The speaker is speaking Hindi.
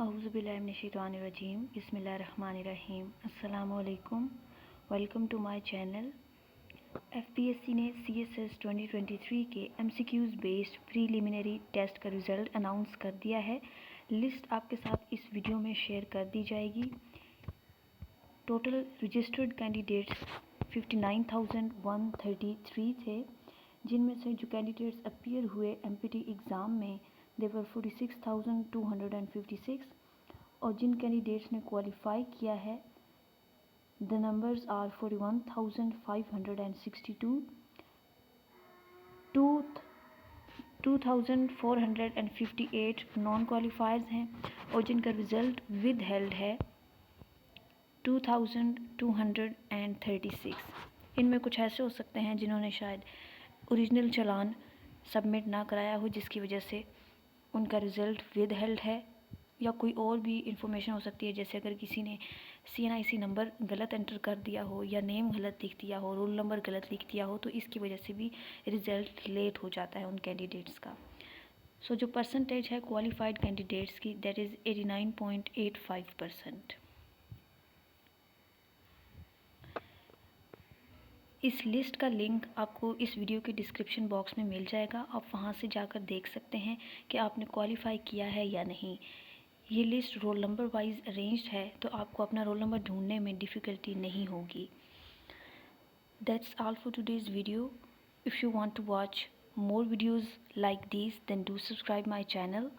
औज़ुबिल्लाहिमिनश्शैतानिर्रजीम बिस्मिल्लाहिर्रहमानिर्रहीम अस्सलामु अलैकुम। Welcome to my channel. FPSC ने सीएसएस 2023 के एमसीक्यूज़ बेस्ड प्रीलिमिनरी टेस्ट का रिज़ल्ट अनाउंस कर दिया है। लिस्ट आपके साथ इस वीडियो में शेयर कर दी जाएगी। टोटल रजिस्टर्ड कैंडिडेट्स 59,133 थे, जिनमें से जो कैंडिडेट्स अपीयर हुए एमपीटी एग्ज़ाम में देवर 46,256 और जिन कैंडिडेट्स ने क्वालिफाई किया है the numbers are 41,562, 2,458 non qualifiers हैं और जिनका रिज़ल्ट विद हेल्ड है 2,236। इनमें कुछ ऐसे हो सकते हैं जिन्होंने शायद ओरिजिनल चालान सबमिट ना कराया हो, जिसकी वजह से उनका रिज़ल्ट विद हेल्ड है, या कोई और भी इंफॉर्मेशन हो सकती है, जैसे अगर किसी ने CNIC नंबर गलत एंटर कर दिया हो या नेम गलत लिख दिया हो, रोल नंबर गलत लिख दिया हो, तो इसकी वजह से भी रिज़ल्ट लेट हो जाता है उन कैंडिडेट्स का। सो जो परसेंटेज है क्वालिफाइड कैंडिडेट्स की दैट इज़ 89.85%। इस लिस्ट का लिंक आपको इस वीडियो के डिस्क्रिप्शन बॉक्स में मिल जाएगा। आप वहां से जाकर देख सकते हैं कि आपने क्वालिफाई किया है या नहीं। ये list roll number wise arranged है, तो आपको अपना रोल नंबर ढूंढने में डिफ़िकल्टी नहीं होगी। That's all for today's video. If you want to watch more videos like these, then do subscribe my channel.